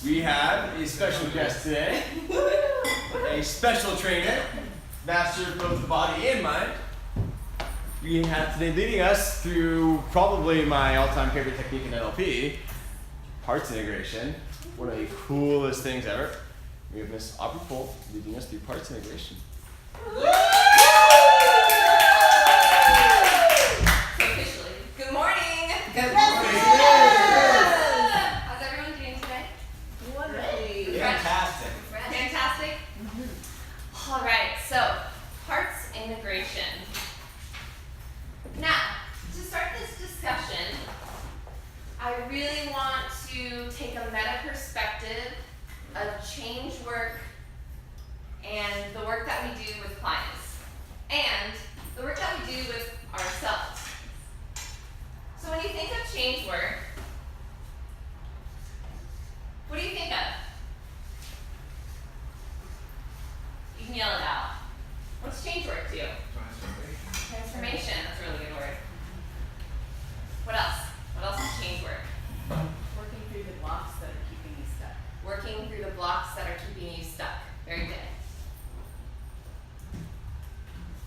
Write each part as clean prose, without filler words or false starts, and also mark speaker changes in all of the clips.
Speaker 1: We have a special guest today, a special trainer, master of both the body and mind. We have today leading us through probably my all-time favorite technique in NLP, parts integration. One of the coolest things ever. We have Miss Aubrie leading us through parts integration.
Speaker 2: So officially, good morning.
Speaker 3: Good morning.
Speaker 2: How's everyone doing today?
Speaker 3: Wonderfully.
Speaker 1: Fantastic.
Speaker 2: Fantastic? Mm-hmm. All right, so parts integration. Now, to start this discussion, I really want to take a meta perspective of change work and the work that we do with clients and the work that we do with ourselves. So when you think of change work, what do you think of? You can yell it out. What's change work to you? Transformation. That's a really good word. What else? What else is change work?
Speaker 3: Working through the blocks that are keeping you stuck.
Speaker 2: Working through the blocks that are keeping you stuck. Very good.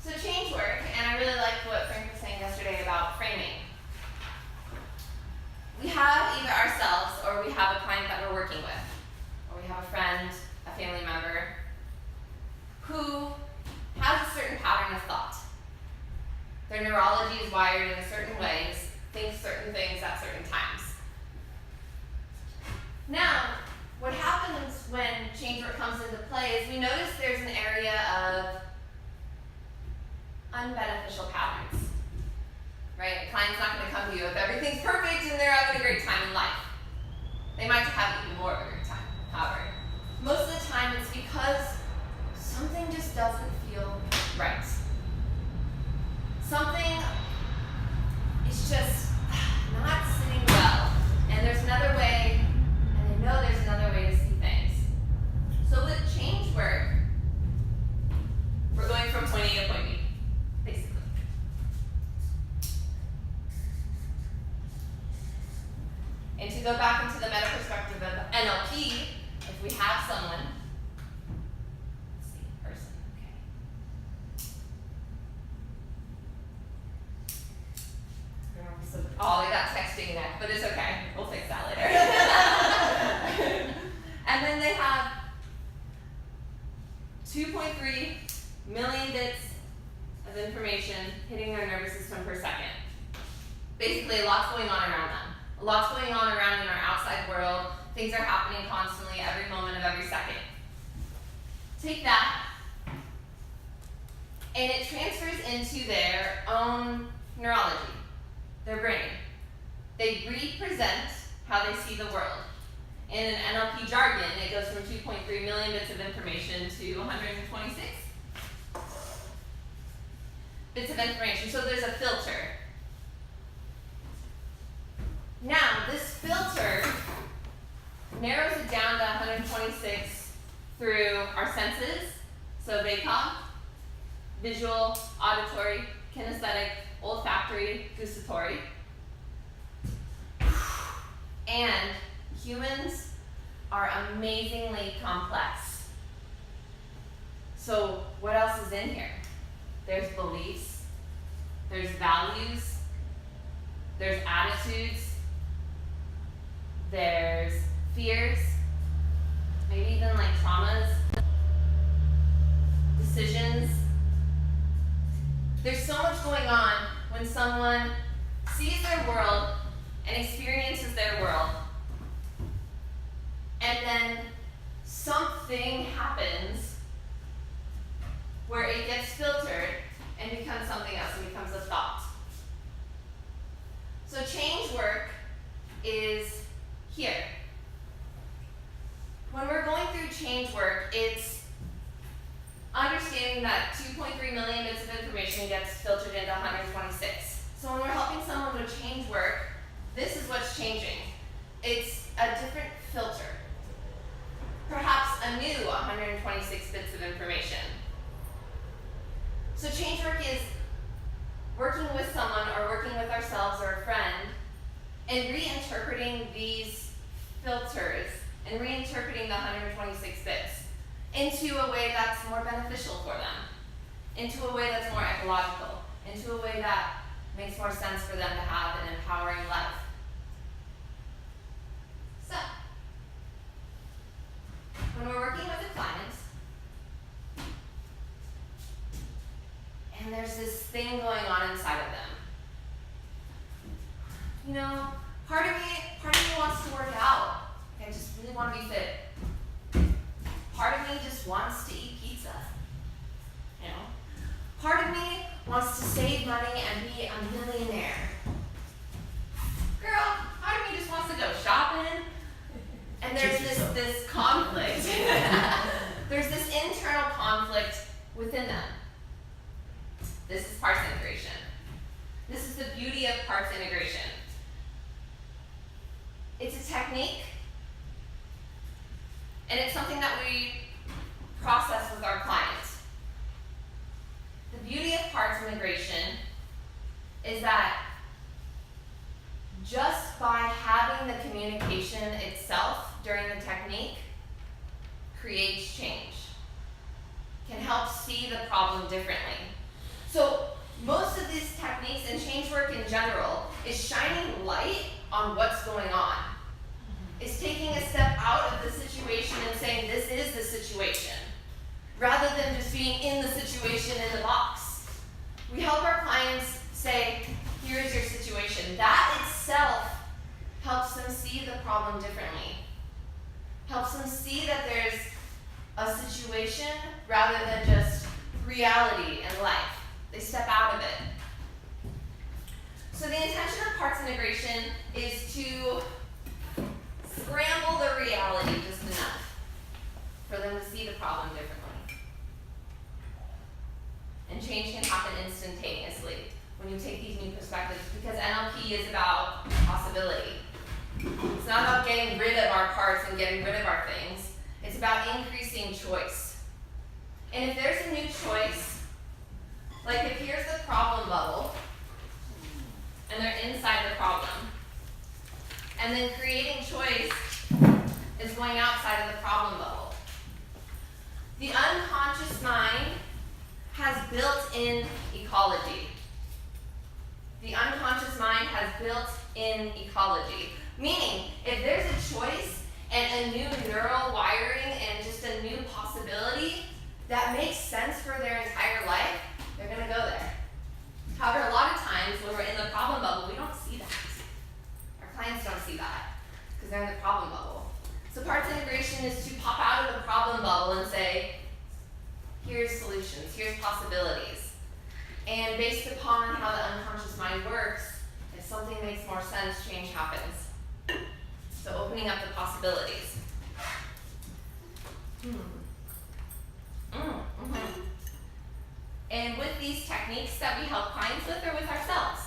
Speaker 2: So change work, and I really like what Frank was saying yesterday about framing. We have either ourselves or we have a client that we're working with, or we have a friend, a family member, who has a certain pattern of thought. Their neurology is wired in certain ways, thinks certain things at certain times. Now, what happens when change work comes into play is we notice there's an area of unbeneficial patterns, right? A client's not going to come to you if everything's perfect and they're having a great time in life. They might have even more of a great time, however. Most of the time it's because something just doesn't feel right. Something is just not sitting well, and there's another way, and they know there's another way to see things. So with change work, we're going from point A to point B, basically. And to go back into the meta perspective of NLP, if we have someone, let's see, person, okay. Oh, they got texting next, but it's okay. We'll fix that later. And then they have 2.3 million bits of information hitting their nervous system per second. Basically, a lot's going on around them. A lot's going on around in our outside world. Things are happening constantly, every moment of every second. Take that, and it transfers into their own neurology, their brain. They represent how they see the world. In an NLP jargon, it goes from 2.3 million bits of information to 126 bits of information. So there's a filter. Now, this filter narrows it down to 126 through our senses, so VACOG, visual, auditory, kinesthetic, olfactory, gustatory. And humans are amazingly complex. So what else is in here? There's beliefs, there's values, there's attitudes, there's fears, maybe even like traumas, decisions. There's so much going on when someone sees their world and experiences their world, and then something happens where it gets filtered and becomes something else, and becomes a thought. So change work is here. When we're going through change work, it's understanding that 2.3 million bits of information gets filtered into 126. So when we're helping someone with change work, this is what's changing. It's a different filter. Perhaps a new 126 bits of information. So change work is working with someone or working with ourselves or a friend and reinterpreting these filters and reinterpreting the 126 bits into a way that's more beneficial for them, into a way that's more ecological, into a way that makes more sense for them to have an empowering life. So, when we're working with a client, and there's this thing going on inside of them, you know, part of me wants to work out. I just really want to be fit. Part of me just wants to eat pizza. You know? Part of me wants to save money and be a millionaire. Girl, part of me just wants to go shopping. And there's this conflict. There's this internal conflict within them. This is parts integration. This is the beauty of parts integration. It's a technique, and it's something that we process with our clients. The beauty of parts integration is that just by having the communication itself during the technique creates change, can help see the problem differently. So most of these techniques and change work in general is shining light on what's going on. It's taking a step out of the situation and saying, this is the situation, rather than just being in the situation in the box. We help our clients say, here's your situation. That itself helps them see the problem differently. Helps them see that there's a situation rather than just reality and life. They step out of it. So the intention of parts integration is to scramble the reality just enough for them to see the problem differently. And change can happen instantaneously when you take these new perspectives, because NLP is about possibility. It's not about getting rid of our parts and getting rid of our things. It's about increasing choice. And if there's a new choice, like if here's the problem bubble, and they're inside the problem, and then creating choice is going outside of the problem bubble. The unconscious mind has built-in ecology. The unconscious mind has built-in ecology. Meaning, if there's a choice and a new neural wiring and just a new possibility that makes sense for their entire life, they're going to go there. However, a lot of times when we're in the problem bubble, we don't see that. Our clients don't see that because they're in the problem bubble. So parts integration is to pop out of the problem bubble and say, here's solutions, here's possibilities. And based upon how the unconscious mind works, if something makes more sense, change happens. So opening up the possibilities. And with these techniques that we help clients with, or with ourselves.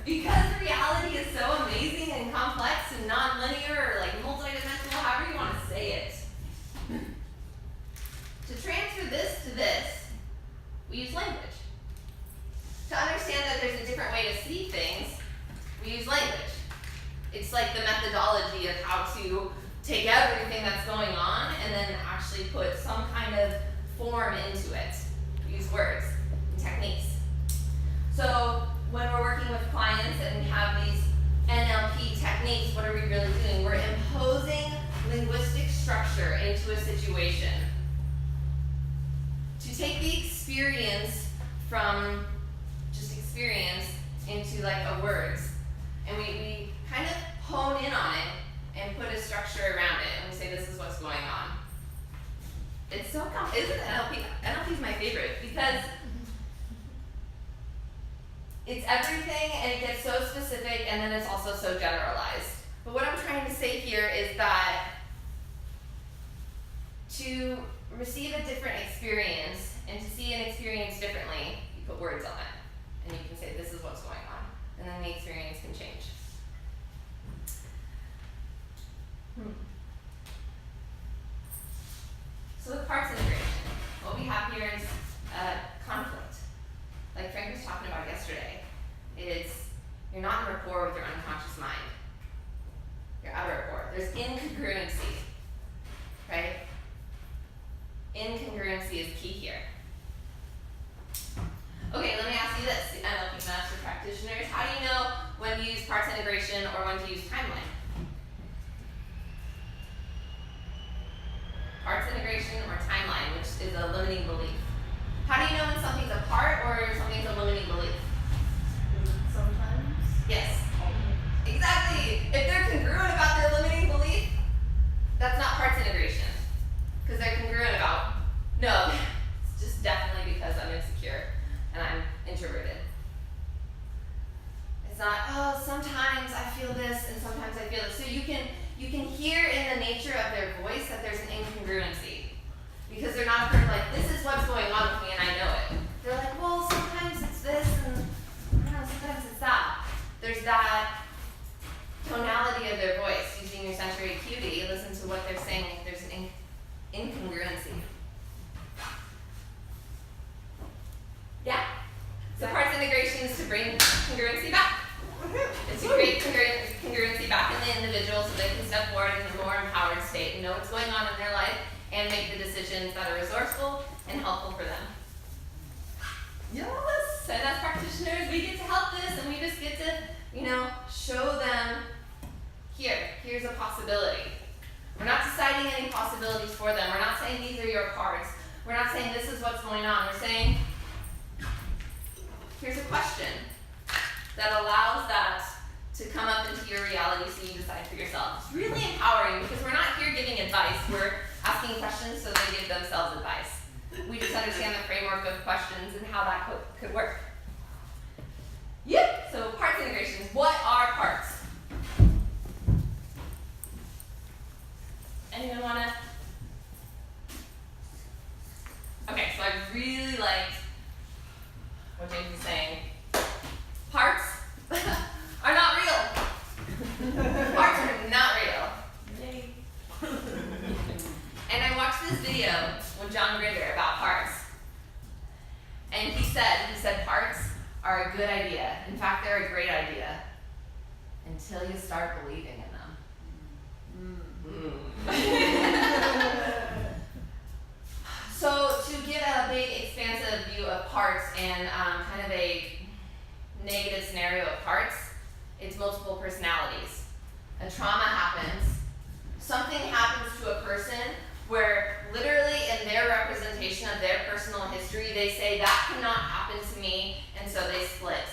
Speaker 2: Because reality is so amazing and complex and non-linear, or like multidimensional, however you want to say it. To transfer this to this, we use language. To understand that there's a different way to see things, we use language. It's like the methodology of how to take everything that's going on and then actually put some kind of form into it. We use words and techniques. So when we're working with clients and we have these NLP techniques, what are we really doing? We're imposing linguistic structure into a situation. To take the experience from just experience into like a words. And we kind of hone in on it and put a structure around it. And we say, this is what's going on. It's so isn't NLP? NLP is my favorite because it's everything and it gets so specific and then it's also so generalized. But what I'm trying to say here is that to receive a different experience and to see an experience differently, you put words on it. And you can say, this is what's going on. And then the experience can change. So with parts integration, what we have here is conflict. Like Frank was talking about yesterday. It's, you're not in rapport with your unconscious mind. your outer core. There's incongruency, right? Incongruency is key here. Okay, let me ask you this, the NLP Master Practitioners. How do you know when to use parts integration or when to use timeline? Parts integration or timeline, which is a limiting belief. How do you know when something's a part or something's a limiting belief?
Speaker 3: Sometimes.
Speaker 2: Yes. Exactly. If they're congruent about their limiting belief, that's not parts integration. Because they're congruent about, no, it's just definitely because I'm insecure and I'm introverted. It's not, oh, sometimes I feel this and sometimes I feel this. So you can hear in the nature of their voice that there's an incongruency. Because they're not like, this is what's going on with me and I know it. They're like, well, sometimes it's this and I don't know, sometimes it's that. There's that tonality of their voice, using your sensory acuity, listen to what they're saying, there's an incongruency. Yeah? So parts integration is to bring congruency back. It's to create congruency back in the individual so they can step forward in a more empowered state and know what's going on in their life and make the decisions that are resourceful and helpful for them. Yes! And as practitioners, we get to help this and we just get to, show them, here's a possibility. We're not deciding any possibilities for them. We're not saying these are your parts. We're not saying this is what's going on. We're saying, here's a question that allows that to come up into your reality so you decide for yourself. It's really empowering because we're not here giving advice. We're asking questions so they give themselves advice. We just understand the framework of questions and how that could work. Yep, so parts integrations. What are parts? Anyone wanna? Okay, so I really liked what James is saying. Parts are not real. Parts are not real. Yay. And I watched this video with John Grinder about parts. And he said parts are a good idea. In fact, they're a great idea until you start believing in them. So to give a big expansive view of parts and kind of a negative scenario of parts, it's multiple personalities. A trauma happens. Something happens to a person where literally in their representation of their personal history, they say that cannot happen to me, and so they split.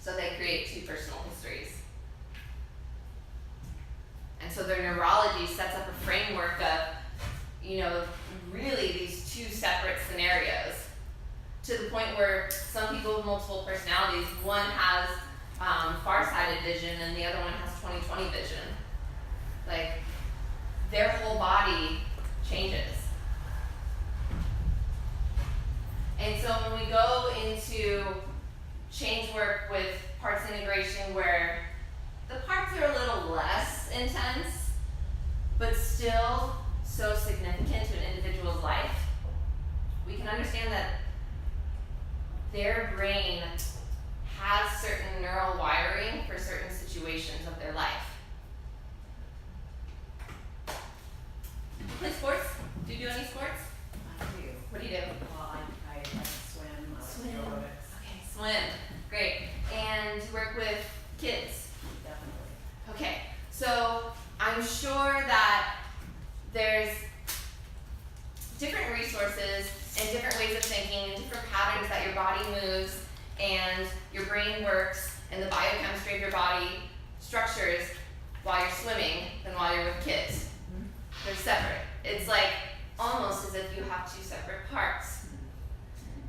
Speaker 2: So they create two personal histories. And so their neurology sets up a framework of, really these two separate scenarios, to the point where some people with multiple personalities, one has far-sighted vision and the other one has 20/20 vision. Like, their whole body changes. And so when we go into change work with parts integration, where the parts are a little less intense, but still so significant to an individual's life, we can understand that their brain has certain neural wiring for certain situations of their life. Do you play sports? Do you do any sports?
Speaker 3: I do.
Speaker 2: What do you do?
Speaker 3: Well, I like swim.
Speaker 2: Swim.
Speaker 3: Aerobics.
Speaker 2: Okay, swim. Great. And you work with kids.
Speaker 3: Definitely.
Speaker 2: Okay, so I'm sure that there's different resources and different ways of thinking and different patterns that your body moves and your brain works and the biochemistry of your body structures while you're swimming than while you're with kids. They're separate. It's like almost as if you have two separate parts.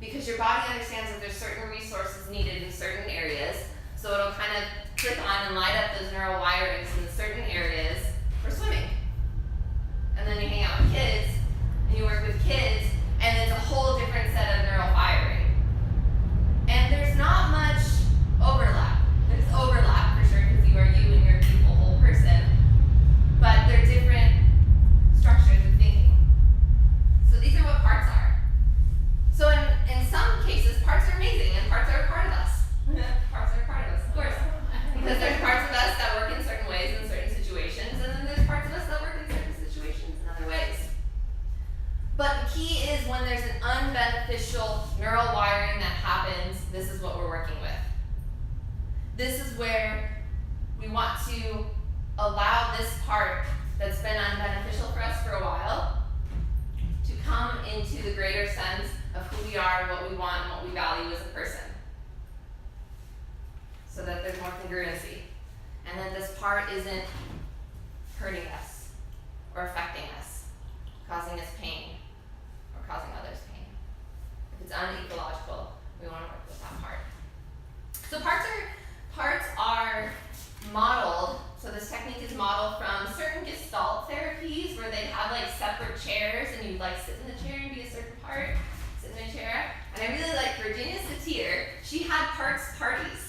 Speaker 2: Because your body understands that there's certain resources needed in certain areas, so it'll kind of click on and light up those neural wirings in certain areas for swimming. And then you hang out with kids, and you work with kids, and it's a whole different set of neural wiring. And there's not much overlap. There's overlap for sure, because you are you and you're a beautiful whole person. But they're different structures of thinking. So these are what parts are. So in some cases, parts are amazing, and parts are a part of us. Parts are a part want to allow this part that's been unbeneficial for us for a while to come into the greater sense of who we are, what we want, and what we value as a person. So that there's more congruency. And that this part isn't hurting us or affecting us, causing us pain, or causing others pain. If it's unecological, we want to work with that part. So parts are modeled, so this technique is modeled from certain Gestalt therapies where they have like separate chairs and you like sit in the chair and be a certain part, sit in a chair. And I really like Virginia Satir. She had parts parties.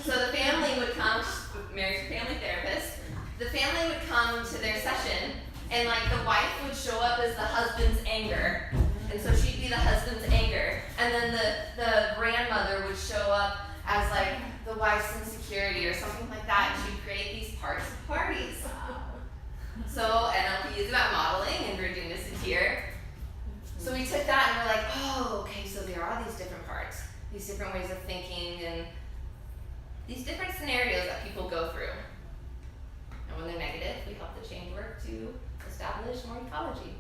Speaker 2: So the family would come, she's married to a family therapist, the family would come to their session and like the wife would show up as the husband's anger. And so she'd be the husband's anger. And then the grandmother would show up as like the wife's insecurity or something like that, and she'd create these parts of parties. So NLP is about modeling and Virginia Satir. So we took that and we're like, oh, okay, so there are these different parts, these different ways of thinking, and these different scenarios that people go through. And when they're negative, we help the change work to establish more ecology.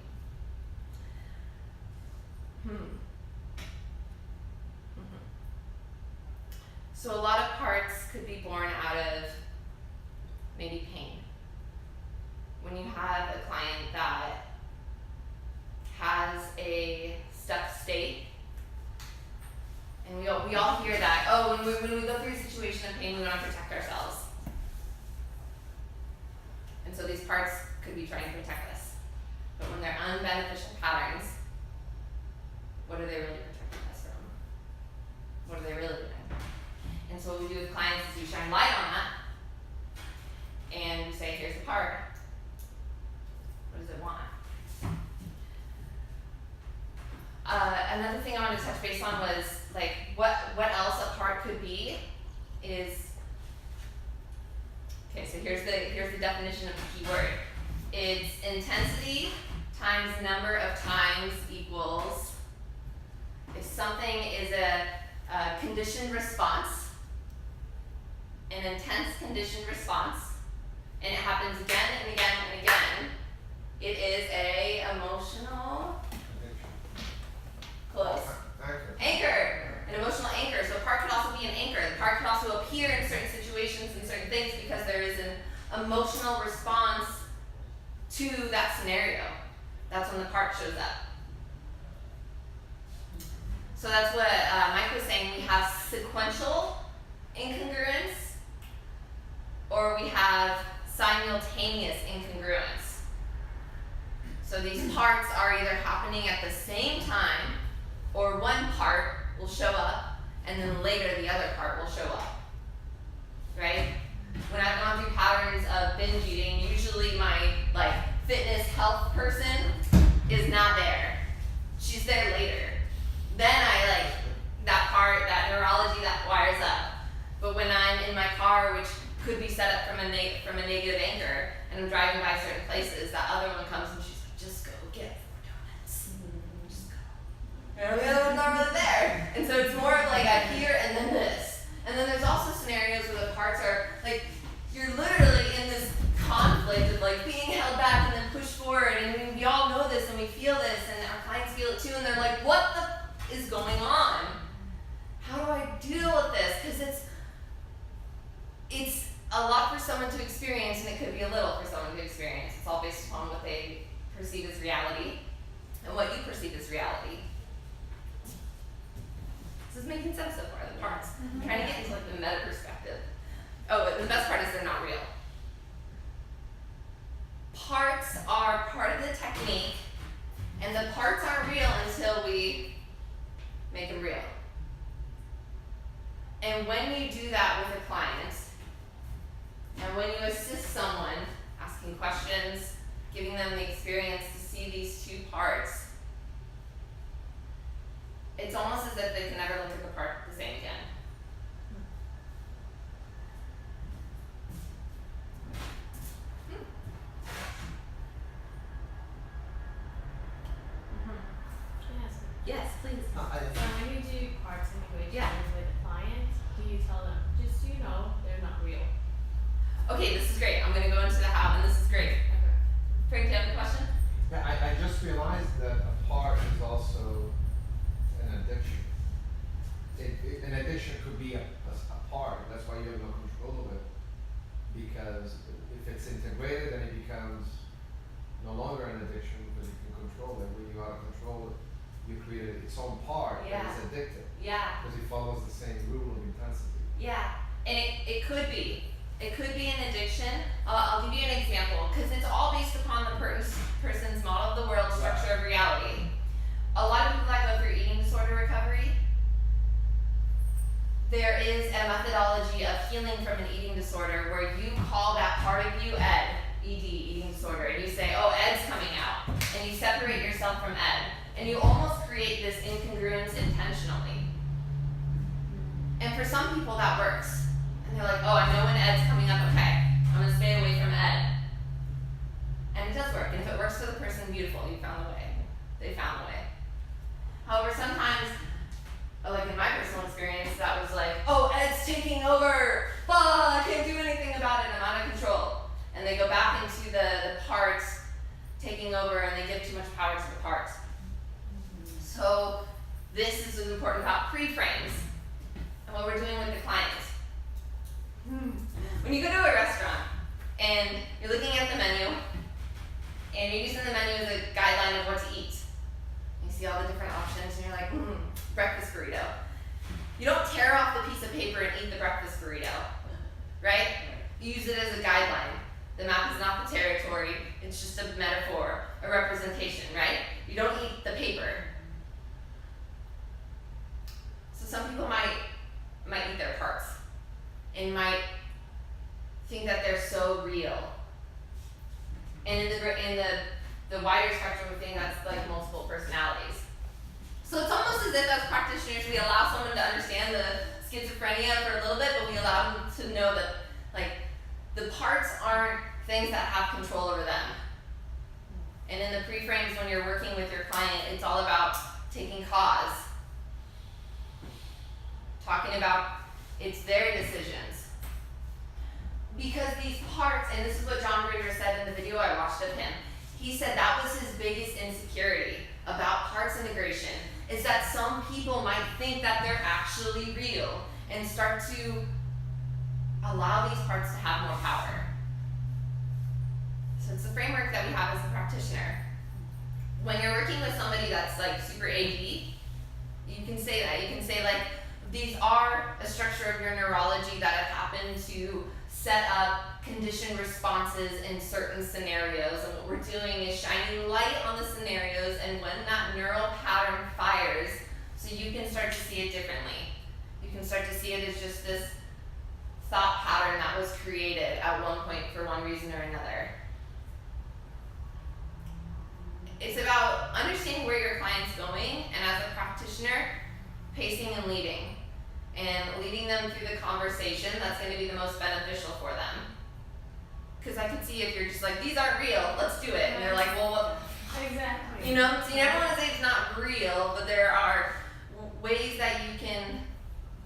Speaker 2: So a lot of parts could be born out of maybe pain. When you have a client that has a stuck state, and we all hear that, oh, when we go through a situation of pain, we want to protect ourselves. And so these parts could be trying to protect us. But when they're unbeneficial patterns, what are they really protecting us from? What are they really doing? And so what we do with clients is we shine light on that, and we say, here's the part. What does it want? Another thing I wanted to touch base on was like what else a part could be is, okay, so here's the definition of the key word. It's intensity times number of times equals, if something is a conditioned response, an intense conditioned response, and it happens again and again and again, it is a emotional close anchor. An emotional anchor. So a part could also be an anchor. The part could also appear in certain situations and certain things because there is an emotional response to that scenario. That's when the part shows up. So that's what Mike was saying. We have sequential incongruence, or we have simultaneous incongruence. So these parts are either happening at the same time, or one part will show up, and then later the other part will show up, right? When I've gone through patterns of binge eating, usually my like fitness health person is not there. She's there later. Then I like that part, that neurology that wires up. But when I'm in my car, which could be set up from a negative anchor, and I'm driving by certain places, that other one comes and she's like, just go get 4 donuts. Just go. And the other one's not really there. And so it's more of like a here and then this. And then there's also scenarios where the parts are like, you're literally in this conflict of like being held back and then pushed forward, and we all know this and we feel this, and our clients feel it too, and they're like, what the is going on? How do I deal with this? Because it's a lot for someone to experience, and it could be a little for someone to experience. It's all based upon what they perceive as reality and what you perceive as reality. This is making sense so far, the parts. I'm trying to get into like the meta perspective. Oh, but the best part is they're not real. Parts are part of the technique, and the parts aren't real until we make them real. And when you do that with a client, and when you assist someone, asking questions, giving them the experience to see these two parts, it's almost as if they can never look at the part the same again. Yes, please.
Speaker 4: So when you do parts integration
Speaker 2: Yeah.
Speaker 4: with a client, do you tell them, just so you know, they're not real?
Speaker 2: Okay, this is great. I'm gonna go into the how, and this is great. Frank, do you have a question?
Speaker 4: Yeah, I just realized that a part is also an addiction. An addiction could be a part, that's why you have no control of it. Because if it's integrated, then it becomes no longer an addiction because you can control it. When you are out of control, you create its own part that is addictive.
Speaker 2: Yeah.
Speaker 4: Because it follows the same rule of intensity.
Speaker 2: Yeah, and it could be. It could be an addiction. I'll give you an example, because it's all based upon the person's model of the world, structure of reality. A lot of people that go through eating disorder recovery, there is a methodology of healing from an eating disorder where you call that part of you Ed, ED, eating disorder, and you say, oh, Ed's coming out, and you separate yourself from Ed, and you almost create this incongruence intentionally. And for some people that works. And they're like, oh, I know when Ed's coming up, okay, I'm gonna stay away from Ed. And it does work, and if it works for the person, beautiful, you found a way. They found a way. However, sometimes, like in my personal experience, that was like, oh, Ed's taking over, I can't do anything about it, I'm out of control. And they go back into the parts taking over, and they give too much power to the parts. So this is important about pre-frames and what we're doing with the clients. When you go to a restaurant and you're looking at the menu and you're using the menu as a guideline of what to eat, you see all the different options and you're like, breakfast burrito. You don't tear off the piece of paper and eat the breakfast burrito, right? You use it as a guideline. The map is not the territory, it's just a metaphor, a representation, right? You don't eat the paper. So some people might eat their parts and might think that they're so real. And in the wider spectrum of things, that's like multiple personalities. So it's almost as if as practitioners we allow someone to understand the schizophrenia for a little bit, but we allow them to know that like the parts aren't things that have control over them. And in the pre-frames when you're working with your client, it's all about taking cause. Talking about it's their decisions. Because these parts, and this is what John Bridger said in the video I watched of him, he said that was his biggest insecurity about parts integration, is that some people might think that they're actually real and start to allow these parts to have more power. So it's the framework that we have as a practitioner. When you're working with somebody that's like super AD, you can say that. You can say like, these are a structure of your neurology that have happened to set up conditioned responses in certain scenarios. And what we're doing is shining light on the scenarios and when that neural pattern fires, so you can start to see it differently. You can start to see it as just this thought pattern that was created at one point for one reason or another. It's about understanding where your client's going, and as a practitioner, pacing and leading. And leading them through the conversation that's going to be the most beneficial for them. Because I could see if you're just like, these aren't real, let's do it. And they're like, well, what?
Speaker 3: Exactly.
Speaker 2: You know, so you never want to say it's not real, but there are ways that you can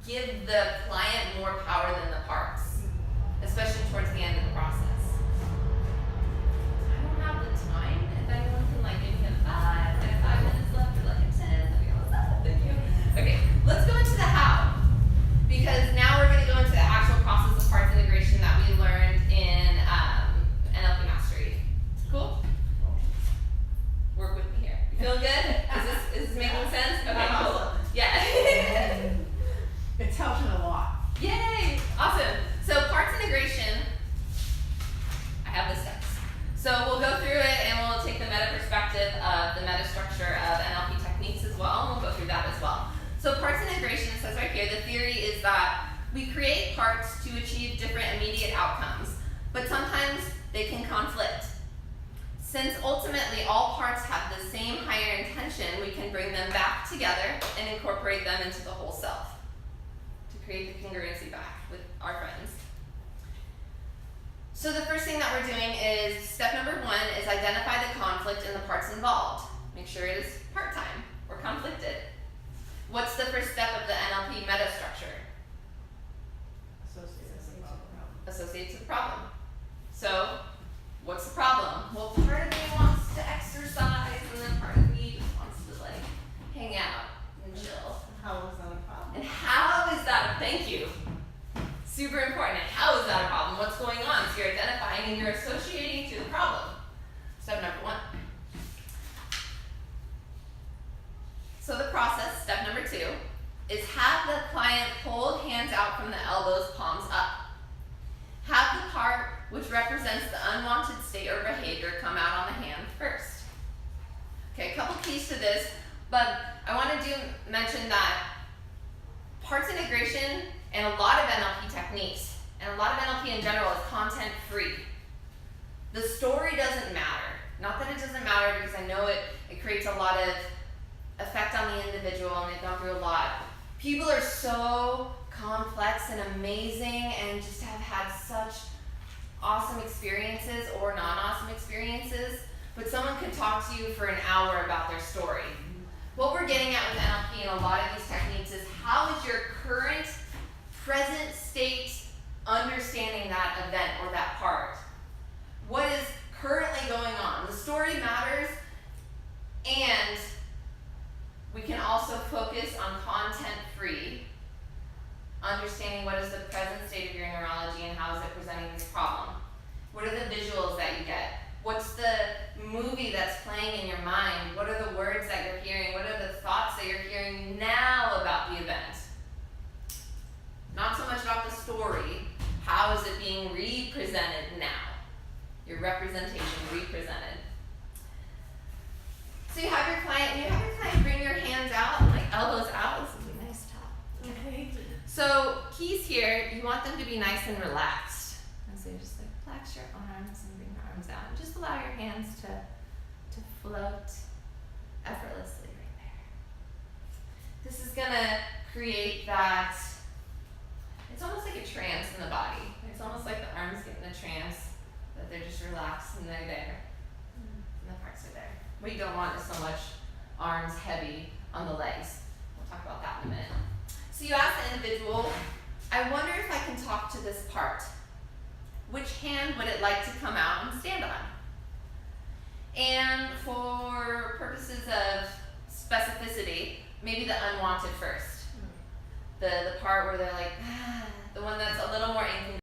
Speaker 2: give the client more power than the parts, especially towards the end of the process. I don't have the time. If anyone can like give me a 5, I have 5 minutes left or like a 10, I'll be almost done. Thank you. Okay, let's go into the how. Because now we're going to go into the actual process of parts integration that we learned in NLP Mastery. Cool? Work with me here. You feel good? Is this making sense? Okay, cool. Yeah.
Speaker 3: It's helping a lot.
Speaker 2: Yay! Awesome. So parts integration, I have the steps. So we'll go through it and we'll take the meta perspective of the meta structure of NLP techniques as well, and we'll go through that as well. So parts integration, it says right here, the theory is that we create parts to achieve different immediate outcomes, but sometimes they can conflict. Since ultimately all parts have the same higher intention, we can bring them back together and incorporate them into the whole self to create the congruency back with our friends. So the first thing that we're doing is, step number 1 is identify the conflict in the parts involved. Make sure it is part-time or conflicted. What's the first step of the NLP meta structure? associated to the problem. So, what's the problem? Well, part of me wants to exercise, and then part of me just wants to like hang out and chill.
Speaker 3: How is that a problem?
Speaker 2: And how is that? Thank you. Super important. And how is that a problem? What's going on? So you're identifying and you're associating to the problem. Step number 1. So the process, step number 2, is have the client hold hands out from the elbows, palms up. Have the part which represents the unwanted state or behavior come out on the hand first. Okay, a couple keys to this, but I want to mention that parts integration and a lot of NLP techniques, and a lot of NLP in general, is content free. The story doesn't matter. Not that it doesn't matter, because I know it creates a lot of effect on the individual, and they've gone through a lot. People are so complex and amazing and just have had such awesome experiences or non-awesome experiences, but someone could talk to you for an hour about their story. What we're getting at with NLP and a lot of these techniques is how is your current present state understanding that event or that part? What is currently going on? The story matters, and we can also focus on content-free, understanding what is the present state of your neurology and how is it presenting this problem. What are the visuals that you get? What's the movie that's playing in your mind? What are the words that you're hearing? What are the thoughts that you're hearing now about the event? Not so much about the story. How is it being represented now? Your representation represented. So you have your client bring your hands out, like elbows out. This is a nice top.
Speaker 3: Okay.
Speaker 2: So keys here, you want them to be nice and relaxed. And so you just like relax your arms and bring your arms out. And just allow your hands to float effortlessly right there. This is gonna create that, it's almost like a trance in the body. It's almost like the arms get in a trance, that they're just relaxed and they're there. And the parts are there. What you don't want is so much arms heavy on the legs. We'll talk about that in a minute. So you ask the individual, I wonder if I can talk to this part. Which hand would it like to come out and stand on? And for purposes of specificity, maybe the unwanted first. The part where they're like, the one that's a little more incongruent.